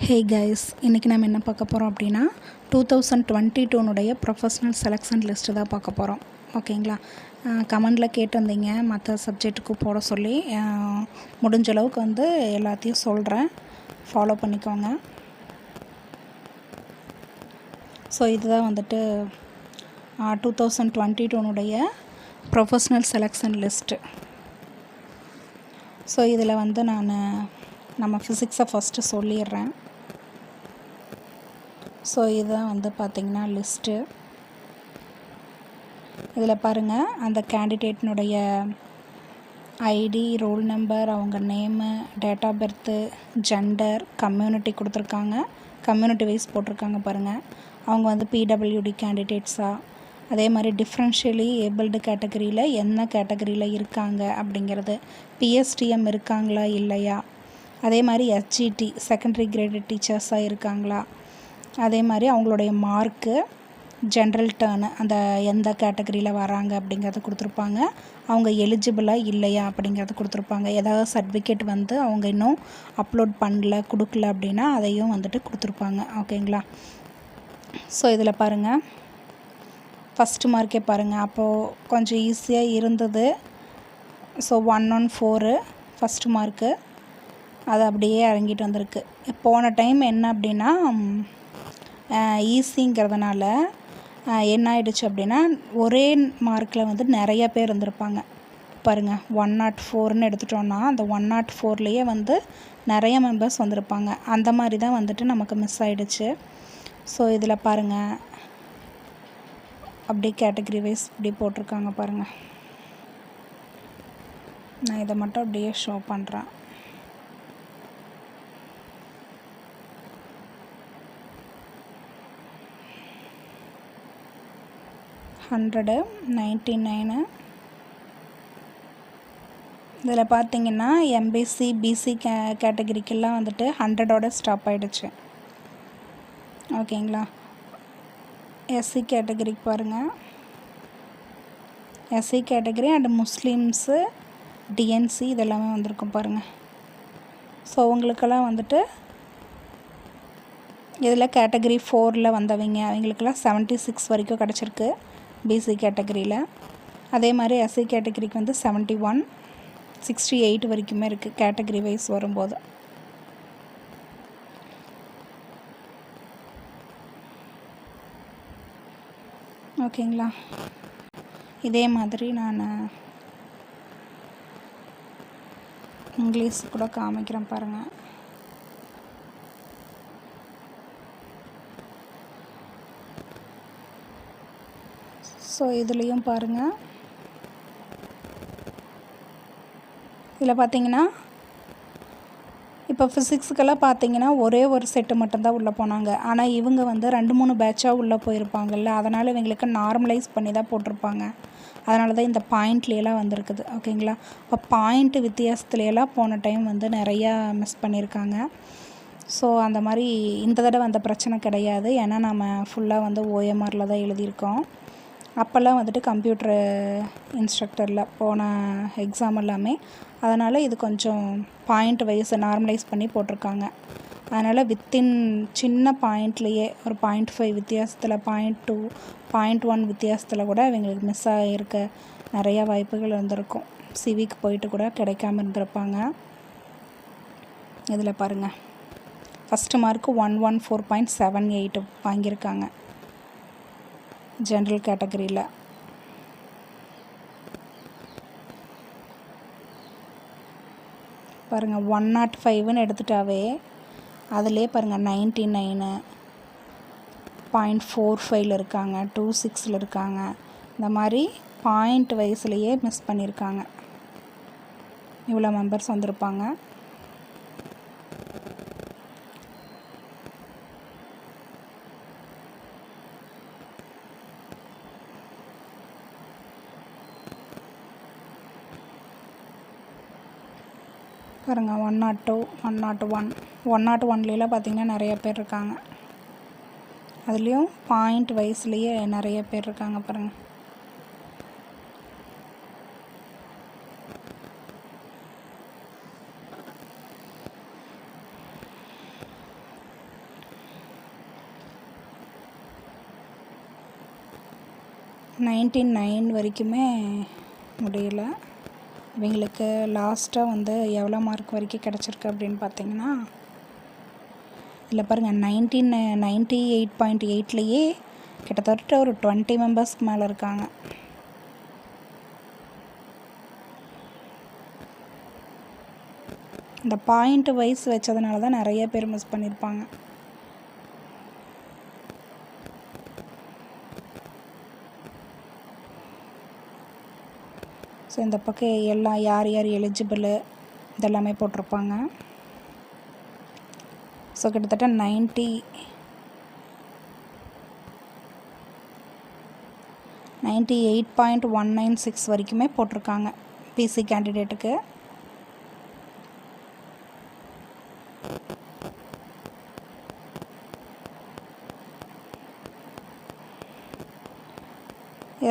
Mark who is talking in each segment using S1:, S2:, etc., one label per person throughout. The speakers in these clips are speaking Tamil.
S1: ஹே கைஸ், இன்றைக்கி நம்ம என்ன பார்க்க போகிறோம் அப்படின்னா 2022 ப்ரொஃபஷ்னல் செலெக்ஷன் லிஸ்ட்டு தான் பார்க்க போகிறோம். ஓகேங்களா? கமெண்டில் கேட்டிருந்தீங்க மற்ற சப்ஜெக்ட்டுக்கு போட சொல்லி. முடிஞ்ச அளவுக்கு எல்லாத்தையும் சொல்கிறேன், ஃபாலோ பண்ணிக்கோங்க. ஸோ இதுதான் 2022 ப்ரொஃபஷ்னல் செலெக்ஷன் லிஸ்ட்டு. ஸோ இதில் நம்ம ஃபிசிக்ஸை ஃபஸ்ட்டு சொல்லிடுறேன். ஸோ இதுதான் பார்த்திங்கன்னா லிஸ்ட்டு. இதில் பாருங்கள், அந்த கேண்டிடேட்னுடைய ஐடி, ரோல் நம்பர், அவங்க name, date of birth, gender, community கொடுத்துருக்காங்க. கம்யூனிட்டி வைஸ் போட்டிருக்காங்க பாருங்கள். அவங்க பிடபிள்யூடி கேண்டிடேட்ஸா, அதே மாதிரி டிஃப்ரென்ஷியலி ஏபிள்டு கேட்டகரியில் என்ன கேட்டகரியில் இருக்காங்க அப்படிங்கிறது, பிஎஸ்டிஎம் இருக்காங்களா இல்லையா, அதே மாதிரி எஸ்ஜிடி செகண்டரி கிரேடட் டீச்சர்ஸாக இருக்காங்களா, அதே மாதிரி அவங்களுடைய மார்க்கு, ஜென்ரல் டர்னு அந்த எந்த கேட்டகரியில் வராங்க அப்படிங்கிறத கொடுத்துருப்பாங்க. அவங்க எலிஜிபிளாக இல்லையா அப்படிங்கிறத கொடுத்துருப்பாங்க. ஏதாவது சர்டிஃபிகேட் அவங்க இன்னும் அப்லோட் பண்ணல, கொடுக்கல அப்படின்னா அதையும் கொடுத்துருப்பாங்க. ஓகேங்களா? ஸோ இதில் பாருங்கள், ஃபஸ்ட்டு மார்க்கே பாருங்கள். அப்போது கொஞ்சம் ஈஸியாக இருந்தது. ஸோ 114 ஃபஸ்ட்டு மார்க்கு, அது அப்படியே இறங்கிட்டு வந்திருக்கு. போன டைம் என்ன அப்படின்னா ஈஸிங்கிறதுனால என்ன ஆயிடுச்சு அப்படின்னா ஒரே மார்க்கில் நிறைய பேர் இருந்திருப்பாங்க பாருங்கள். 104ன்னு எடுத்துட்டோன்னா அந்த 104லேயே நிறைய மெம்பர்ஸ் வந்திருப்பாங்க. அந்த மாதிரி தான் நமக்கு மிஸ் ஆகிடுச்சு. ஸோ இதில் பாருங்கள், அப்படியே கேட்டகரி வைஸ் இப்படி போட்டிருக்காங்க பாருங்கள். நான் இதை மட்டும் அப்படியே ஷோ பண்ணுறேன். ஹண்ட்ரடு, 99. இதில் பார்த்திங்கன்னா எம்பிசி, பிசி கேட்டகரிக்கெல்லாம் 100ஓட ஸ்டாப் ஆகிடுச்சு. ஓகேங்களா? எஸ்சி கேட்டகரிக்கு பாருங்கள். SC category and Muslims, DNC இதெல்லாமே வந்திருக்கும் பாருங்கள். ஸோ அவங்களுக்கெல்லாம் இதில் கேட்டகரி 4ல் வந்தவங்க அவங்களுக்கெல்லாம் 76 வரைக்கும் கிடச்சிருக்கு பிசி கேட்டகரியில். அதே மாதிரி எஸ்சி கேட்டகரிக்கு 71, 68 வரைக்குமே இருக்குது கேட்டகரி வைஸ் வரும்போது. ஓகேங்களா? இதே மாதிரி நான் இங்கிலீஷ் கூட காமிக்கிறேன் பாருங்கள். ஸோ இதுலேயும் பாருங்கள், இதில் பார்த்தீங்கன்னா இப்போ ஃபிசிக்ஸுக்கெல்லாம் பார்த்தீங்கன்னா ஒரே ஒரு செட்டு மட்டும்தான் உள்ளே போனாங்க. ஆனால் இவங்க 2-3 பேட்சாக உள்ளே போயிருப்பாங்கல்ல, அதனால் இவங்களுக்கு நார்மலைஸ் பண்ணி தான் போட்டிருப்பாங்க. அதனால தான் இந்த பாயிண்ட்லையெல்லாம் வந்திருக்குது. ஓகேங்களா? இப்போ பாயிண்ட்டு வித்தியாசத்துலையெல்லாம் போன டைம் நிறையா மிஸ் பண்ணியிருக்காங்க. ஸோ அந்த மாதிரி இந்த தடவை அந்த பிரச்சனை கிடையாது. ஏன்னா நம்ம ஃபுல்லாக ஓஎம்ஆரில் தான் எழுதியிருக்கோம். அப்போல்லாம் கம்ப்யூட்டர் இன்ஸ்ட்ரக்டரில் போன எக்ஸாம் எல்லாமே. அதனால் இது கொஞ்சம் பாயிண்ட் வைஸ் நார்மலைஸ் பண்ணி போட்டிருக்காங்க. அதனால் வித்தின் சின்ன பாயிண்ட்லேயே ஒரு 0.5 வித்தியாசத்தில், 0.2, 0.1 வித்தியாசத்தில் கூட இவங்களுக்கு மிஸ் ஆகிருக்க நிறையா வாய்ப்புகள் இருந்திருக்கும். சிவிக்கு போயிட்டு கூட கிடைக்காம இருந்திருப்பாங்க. இதில் பாருங்கள், ஃபஸ்ட்டு மார்க்கு 114.78 வாங்கியிருக்காங்க ஜென்ரல் கேட்டகரியில். பாருங்கள், 105ன்னு எடுத்துட்டாவே அதிலே பாருங்கள் 99.45 இருக்காங்க, 26 இருக்காங்க. இந்த மாதிரி பாயிண்ட் வைஸ்லேயே மிஸ் பண்ணியிருக்காங்க. இவ்வளோ மெம்பர்ஸ் வந்திருப்பாங்க. பாருங்கள், 102, 101, 101லாம் பார்த்திங்கன்னா நிறைய பேர் இருக்காங்க. அதுலேயும் பாயிண்ட் வைஸ்லேயே நிறைய பேர் இருக்காங்க பாருங்கள். 99 வரைக்குமே முடியல. இவங்களுக்கு லாஸ்ட்டாக வந்து எவ்வளோ மார்க் வரைக்கும் கிடச்சிருக்கு அப்படின்னு பார்த்தீங்கன்னா, இதில் பாருங்கள் 98.8லேயே கிட்டத்தட்ட ஒரு 20 மெம்பர்ஸ்க்கு மேலே இருக்காங்க. இந்த பாயிண்ட் வைஸ் வச்சதுனால தான் நிறைய பேர் மிஸ் பண்ணியிருப்பாங்க. ஸோ இந்த பக்கம் எல்லாம் யார் யார் எலிஜிபிள் இதெல்லாமே போட்டிருப்பாங்க. ஸோ கிட்டத்தட்ட 98.196 வரைக்குமே போட்டிருக்காங்க பிசி கேண்டிடேட்டுக்கு.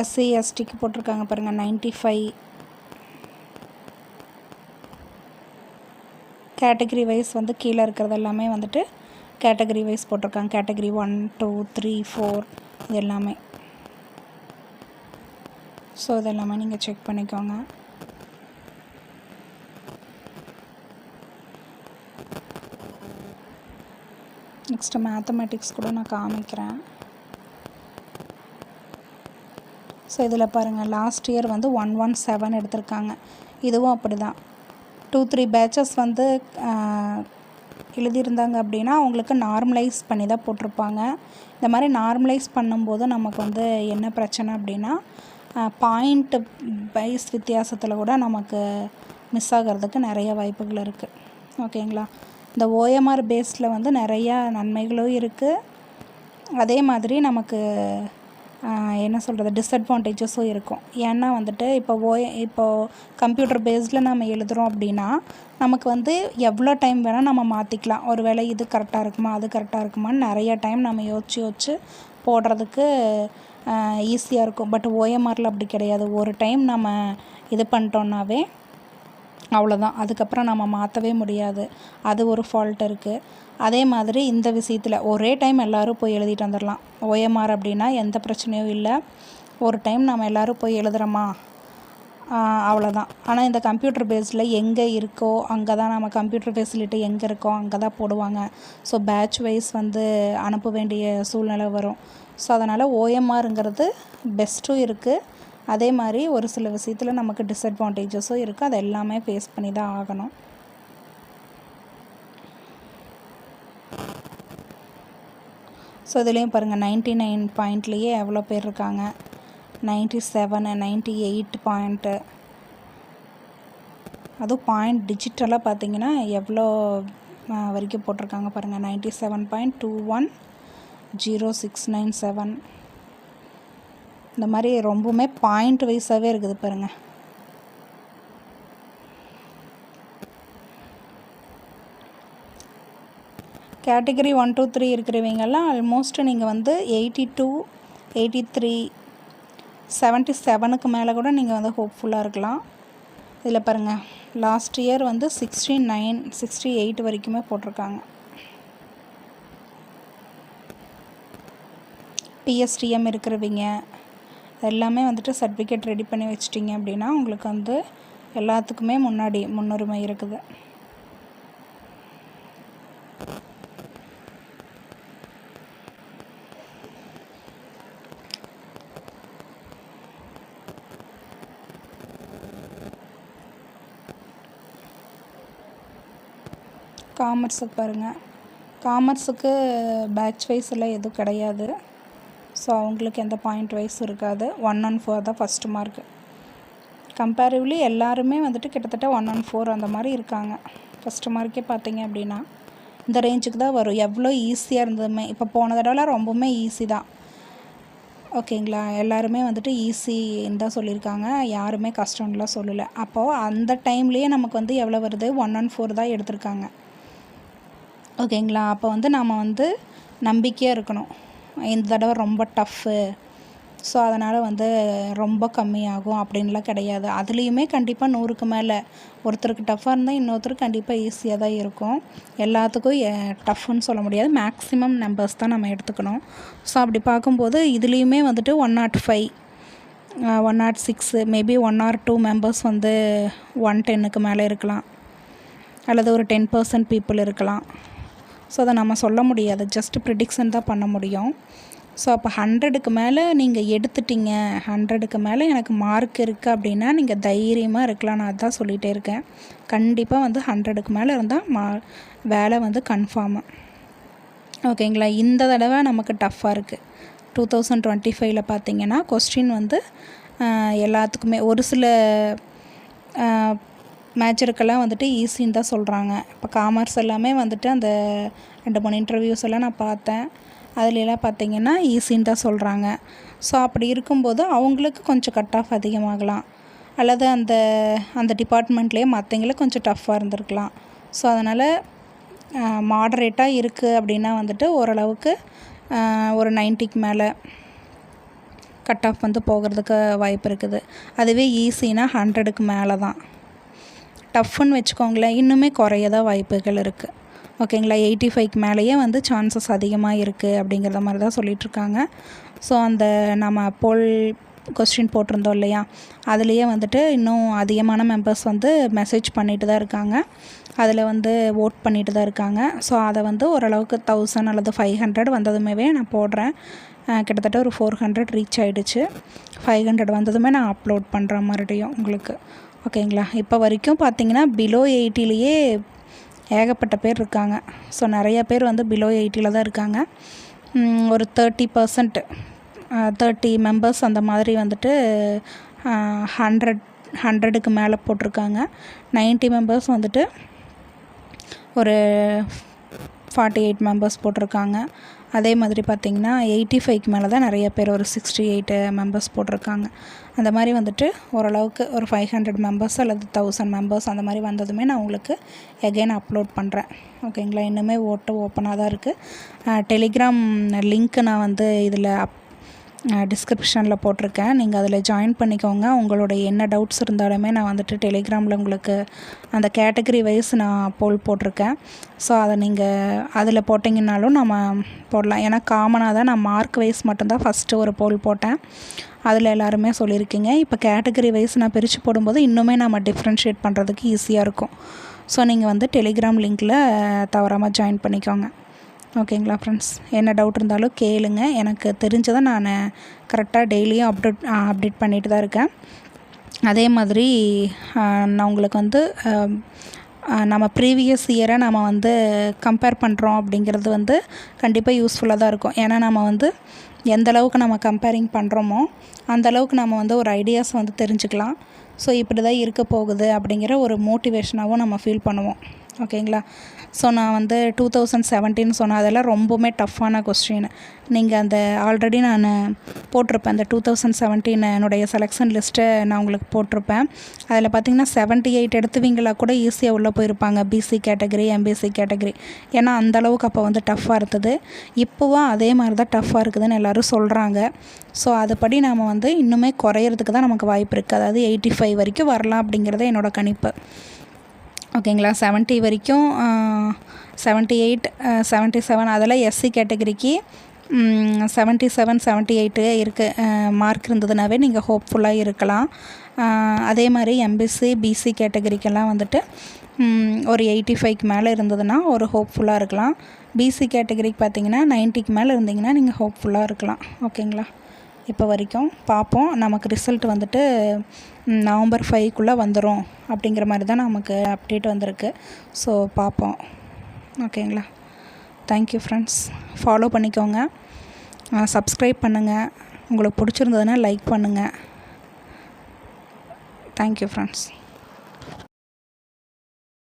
S1: எஸ்சி எஸ்டிக்கு போட்டிருக்காங்க பாருங்கள் 95. கேட்டகரி வைஸ் வந்து கீழே இருக்கிறது எல்லாமே வந்துட்டு கேட்டகரி வைஸ் போட்டிருக்காங்க. கேட்டகரி 1, 2, 3, 4 இது எல்லாமே. ஸோ இதெல்லாமே நீங்கள் செக் பண்ணிக்கோங்க. நெக்ஸ்ட்டு மேத்தமெட்டிக்ஸ் கூட நான் காமிக்கிறேன். ஸோ இதில் பாருங்கள் லாஸ்ட் இயர் வந்து 117 எடுத்திருக்காங்க. இதுவும் அப்படி தான் 2-3 பேட்சஸ் வந்து எழுதியிருந்தாங்க அப்படின்னா அவங்களுக்கு நார்மலைஸ் பண்ணி தான் போட்டிருப்பாங்க. இந்த மாதிரி நார்மலைஸ் பண்ணும்போது நமக்கு வந்து என்ன பிரச்சனை அப்படின்னா பாயிண்ட்டு வைஸ் வித்தியாசத்தில் கூட நமக்கு மிஸ் ஆகிறதுக்கு நிறைய வாய்ப்புகள் இருக்குது. ஓகேங்களா. இந்த ஓஎம்ஆர் பேஸில் வந்து நிறையா நன்மைகளும் இருக்குது. அதே மாதிரி நமக்கு என்ன சொல்கிறது டிஸ்அட்வான்டேஜஸும் இருக்கும். ஏன்னா வந்துட்டு இப்போது கம்ப்யூட்டர் பேஸில் நம்ம எழுதுகிறோம் அப்படின்னா நமக்கு வந்து எவ்வளோ டைம் வேணால் நம்ம மாற்றிக்கலாம். ஒரு வேளை இது கரெக்டாக இருக்குமா அது கரெக்டாக இருக்குமான்னு நிறைய டைம் நம்ம யோசிச்சு போடுறதுக்கு ஈஸியாக இருக்கும். பட் ஓஎம்ஆரில் அப்படி கிடையாது. ஒரு டைம் நம்ம இது பண்ணிட்டோன்னாவே அவ்வளோதான். அதுக்கப்புறம் நம்ம மாற்றவே முடியாது. அது ஒரு ஃபால்ட் இருக்குது. அதே மாதிரி இந்த விஷயத்தில் ஒரே டைம் எல்லோரும் போய் எழுதிட்டு வந்துடலாம். ஓஎம்ஆர் அப்படின்னா எந்த பிரச்சனையும் இல்லை. ஒரு டைம் நம்ம எல்லோரும் போய் எழுதுகிறோமா அவ்வளோதான். ஆனால் இந்த கம்ப்யூட்டர் பேஸில் எங்கே இருக்கோ அங்கே தான் நம்ம கம்ப்யூட்டர் ஃபெசிலிட்டி எங்கே இருக்கோ அங்கே தான் போடுவாங்க. ஸோ பேட்ச் வைஸ் வந்து அனுப்ப வேண்டிய சூழ்நிலை வரும். ஸோ அதனால் ஓஎம்ஆருங்கிறது பெஸ்ட்டும் இருக்குது. அதே மாதிரி ஒரு சில விஷயத்தில் நமக்கு டிஸ்அட்வான்டேஜஸும் இருக்குது. அது எல்லாமே ஃபேஸ் பண்ணி தான் ஆகணும். ஸோ இதுலேயும் பாருங்கள் 99 பாயிண்ட்லேயே எவ்வளோ பேர் இருக்காங்க. 97, 98 பாயிண்ட்டு. அதுவும் பாயிண்ட் டிஜிட்டலாக பார்த்தீங்கன்னா எவ்வளோ வரைக்கும் போட்டிருக்காங்க பாருங்கள். 97.210697 இந்த மாதிரி ரொம்பவுமே பாயிண்ட் வைஸாகவே இருக்குது பாருங்கள். கேட்டகரி 1, 2, 3 இருக்கிறவங்கெல்லாம் ஆல்மோஸ்ட் நீங்கள் வந்து 82, 83, 77க்கு மேலே கூட நீங்கள் வந்து ஹோப்ஃபுல்லாக இருக்கலாம். இதில் பாருங்கள் லாஸ்ட் இயர் வந்து 69, 68 வரைக்குமே போட்டிருக்காங்க. பிஎஸ்டிஎம் இருக்கிறவங்க எல்லாமே வந்துட்டு சர்டிஃபிகேட் ரெடி பண்ணி வச்சிட்டிங்க அப்படின்னா உங்களுக்கு வந்து எல்லாத்துக்குமே முன்னுரிமை இருக்குது. காமர்ஸுக்கு பாருங்கள். காமர்ஸுக்கு பேட்ச் வைஸ் எல்லாம் எதுவும் கிடையாது. ஸோ அவங்களுக்கு எந்த பாயிண்ட் வைஸ் இருக்காது. 114 தான் ஃபஸ்ட்டு மார்க்கு. கம்பேரிவ்லி எல்லாருமே வந்துட்டு கிட்டத்தட்ட 114 அந்த மாதிரி இருக்காங்க. ஃபஸ்ட்டு மார்க்கே பார்த்தீங்க அப்படின்னா இந்த ரேஞ்சுக்கு தான் வரும். எவ்வளோ ஈஸியாக இருந்ததுமே இப்போ போன தடவை ரொம்பவுமே ஈஸி தான். ஓகேங்களா. எல்லாருமே வந்துட்டு ஈஸின்னு தான் சொல்லியிருக்காங்க. யாருமே கஷ்டம்லாம் சொல்லலை. அப்போது அந்த டைம்லேயே நமக்கு வந்து எவ்வளோ வருது 114 தான் எடுத்திருக்காங்க. ஓகேங்களா. அப்போ வந்து நாம் வந்து நம்பிக்கையாக இருக்கணும். இந்த தடவை ரொம்ப டஃப்பு, ஸோ அதனால் வந்து ரொம்ப கம்மியாகும் அப்படின்லாம் கிடையாது. அதுலேயுமே கண்டிப்பாக 100க்கு மேலே. ஒருத்தருக்கு டஃப்பாக இருந்தால் இன்னொருத்தருக்கு கண்டிப்பாக ஈஸியாக தான் இருக்கும். எல்லாத்துக்கும் டஃப்னு சொல்ல முடியாது. மேக்ஸிமம் நம்பர்ஸ் தான் நம்ம எடுத்துக்கணும். ஸோ அப்படி பார்க்கும்போது இதுலேயுமே வந்துட்டு 105 106 மேபி 1 or 2 மெம்பர்ஸ் வந்து 110க்கு மேலே இருக்கலாம், அல்லது ஒரு 10% பீப்புள் இருக்கலாம். ஸோ அதை நம்ம சொல்ல முடியாது, ஜஸ்ட் ப்ரிடிக்ஷன் தான் பண்ண முடியும். ஸோ அப்போ 100க்கு மேலே நீங்கள் எடுத்துட்டீங்க, 100க்கு மேலே எனக்கு மார்க் இருக்குது அப்படின்னா நீங்கள் தைரியமாக இருக்கலாம். நான் அதான் சொல்லிகிட்டே இருக்கேன். கண்டிப்பாக வந்து 100க்கு மேலே இருந்தால் வேலை வந்து கன்ஃபார்மு. ஓகேங்களா. இந்த தடவை நமக்கு டஃப்பாக இருக்குது. 2025 பார்த்தீங்கன்னா கொஸ்டின் வந்து எல்லாத்துக்குமே ஒரு சில மேஜருக்கெல்லாம் வந்துட்டு ஈஸின்னு தான் சொல்கிறாங்க. இப்போ காமர்ஸ் எல்லாமே வந்துட்டு அந்த 2-3 இன்டர்வியூஸ் எல்லாம் நான் பார்த்தேன். அதுலெல்லாம் பார்த்தீங்கன்னா ஈஸின்னு தான் சொல்கிறாங்க. ஸோ அப்படி இருக்கும்போது அவங்களுக்கு கொஞ்சம் கட் ஆஃப் அதிகமாகலாம், அல்லது அந்த டிபார்ட்மெண்ட்லேயே மற்றவங்களுக்கு கொஞ்சம் டஃப்பாக இருந்திருக்கலாம். ஸோ அதனால் மாடரேட்டாக இருக்குது அப்படின்னா வந்துட்டு ஓரளவுக்கு ஒரு 90க்கு மேலே கட் ஆஃப் வந்து போகிறதுக்கு வாய்ப்பு இருக்குது. அதுவே ஈஸினா 100க்கு மேலே தான். டஃப்னு வச்சுக்கோங்களேன், இன்னுமே குறைய தான் வாய்ப்புகள் இருக்குது. ஓகேங்களா. 85க்கு மேலேயே வந்து சான்சஸ் அதிகமாக இருக்குது அப்படிங்கிறத மாதிரி தான் சொல்லிகிட்ருக்காங்க. ஸோ அந்த நம்ம போல் கொஸ்டின் போட்டிருந்தோம் இல்லையா, அதுலேயே வந்துட்டு இன்னும் அதிகமான மெம்பர்ஸ் வந்து மெசேஜ் பண்ணிட்டு தான் இருக்காங்க, அதில் வந்து ஓட் பண்ணிட்டு தான் இருக்காங்க. ஸோ அதை வந்து ஓரளவுக்கு 1000 அல்லது 500 வந்ததுமே நான் போடுறேன். கிட்டத்தட்ட ஒரு 400 ரீச் ஆகிடுச்சு. 500 வந்ததுமே நான் அப்லோட் பண்ணுறேன் மறுபடியும் உங்களுக்கு. ஓகேங்களா. இப்போ வரைக்கும் பார்த்தீங்கன்னா பிலோ 80லேயே ஏகப்பட்ட பேர் இருக்காங்க. ஸோ நிறைய பேர் வந்து பிலோ 80ல் தான் இருக்காங்க. ஒரு 30% 30 மெம்பர்ஸ் அந்த மாதிரி வந்துட்டு 100க்கு மேலே போட்டிருக்காங்க. 90 மெம்பர்ஸ் வந்துட்டு ஒரு 48 மெம்பர்ஸ் போட்டிருக்காங்க. அதே மாதிரி பார்த்திங்கன்னா 85க்கு மேலே தான் நிறைய பேர் ஒரு 68 மெம்பர்ஸ் போட்டிருக்காங்க. அந்த மாதிரி வந்துட்டு ஓரளவுக்கு ஒரு 500 மெம்பர்ஸ் அல்லது 1000 மெம்பர்ஸ் அந்த மாதிரி வந்ததுமே நான் உங்களுக்கு எகைன் அப்லோட் பண்ணுறேன். ஓகேங்களா. இன்னுமே ஓப்பனாக தான் இருக்குது. டெலிகிராம் லிங்க்கு நான் வந்து இதில் டிஸ்கிரிப்ஷனில் போட்டிருக்கேன். நீங்கள் அதில் ஜாயின் பண்ணிக்கோங்க. உங்களுடைய என்ன டவுட்ஸ் இருந்தாலுமே நான் வந்துட்டு டெலிகிராமில் உங்களுக்கு அந்த கேட்டகரி வைஸ் நான் போல் போட்டிருக்கேன். ஸோ அதை நீங்கள் அதில் போட்டிங்கன்னாலும் நம்ம போடலாம். ஏன்னா காமனாக தான் நான் மார்க் வைஸ் மட்டும்தான் ஃபஸ்ட்டு ஒரு போல் போட்டேன். அதில் எல்லாருமே சொல்லியிருக்கீங்க. இப்போ கேட்டகரி வைஸ் நான் பிரித்து போடும்போது இன்னுமே நம்ம டிஃப்ரென்ஷியேட் பண்ணுறதுக்கு ஈஸியாக இருக்கும். ஸோ நீங்கள் வந்து டெலிகிராம் லிங்க்கில் தவறாமல் ஜாயின் பண்ணிக்கோங்க. ஓகேங்களா ஃப்ரெண்ட்ஸ். என்ன டவுட் இருந்தாலும் கேளுங்க. எனக்கு தெரிஞ்சதை நான் கரெக்டாக டெய்லியும் அப்டேட் பண்ணிட்டு தான் இருக்கேன். அதே மாதிரி நான் உங்களுக்கு வந்து நம்ம ப்ரீவியஸ் இயரை நம்ம வந்து கம்பேர் பண்ணுறோம் அப்படிங்கிறது வந்து கண்டிப்பாக யூஸ்ஃபுல்லாக தான் இருக்கும். ஏன்னா நம்ம வந்து எந்த அளவுக்கு நம்ம கம்பேரிங் பண்ணுறோமோ அந்தளவுக்கு நம்ம வந்து ஒரு ஐடியாஸ் வந்து தெரிஞ்சுக்கலாம். ஸோ இப்படி தான் இருக்க போகுது அப்படிங்கிற ஒரு மோட்டிவேஷனாகவும் நம்ம ஃபீல் பண்ணுவோம். ஓகேங்களா. ஸோ நான் வந்து 2017 சொன்னேன், அதெல்லாம் ரொம்பவுமே டஃப்பான கொஸ்டின். நீங்கள் அந்த ஆல்ரெடி நான் போட்டிருப்பேன், அந்த 2017 என்னுடைய செலெக்ஷன் லிஸ்ட்டை நான் உங்களுக்கு போட்டிருப்பேன். அதில் பார்த்திங்கன்னா 78 எடுத்தவங்களா கூட ஈஸியாக உள்ளே போயிருப்பாங்க, பிசி கேட்டகரி, எம்பிசி கேட்டகரி. ஏன்னா அந்தளவுக்கு அப்போ வந்து டஃப்பாக இருந்தது. இப்போவும் அதே மாதிரி தான் டஃப்பாக இருக்குதுன்னு எல்லோரும் சொல்கிறாங்க. ஸோ அதுபடி நாம் வந்து இன்னுமே குறையிறதுக்கு தான் நமக்கு வாய்ப்பு இருக்குது. அதாவது 85 வரைக்கும் வரலாம் அப்படிங்கிறது என்னோடய கணிப்பு. ஓகேங்களா. 70 வரைக்கும் 78 77 அதெல்லாம் எஸ்சி கேட்டகரிக்கு 77 78 இருக்குது மார்க் இருந்ததுனாவே நீங்கள் ஹோப்ஃபுல்லாக இருக்கலாம். அதே மாதிரி எம்பிசி பிசி கேட்டகரிக்கெல்லாம் வந்துட்டு ஒரு 85க்கு மேலே இருந்ததுன்னா ஒரு ஹோப்ஃபுல்லாக இருக்கலாம். பிசி கேட்டகரிக்கு பார்த்தீங்கன்னா 90க்கு மேலே இருந்தீங்கன்னா நீங்கள் ஹோப்ஃபுல்லாக இருக்கலாம். ஓகேங்களா. இப்போ வரைக்கும் பார்ப்போம். நமக்கு ரிசல்ட் வந்துட்டு நவம்பர் 5க்குள்ளே வந்துடும் அப்படிங்கிற மாதிரி தான் நமக்கு அப்டேட் வந்திருக்கு. ஸோ பார்ப்போம். ஓகேங்களா. Thank you friends. ஃபாலோ பண்ணிக்கோங்க, சப்ஸ்கிரைப் பண்ணுங்கள். உங்களுக்கு பிடிச்சிருந்ததுன்னா லைக் பண்ணுங்கள். Thank you friends.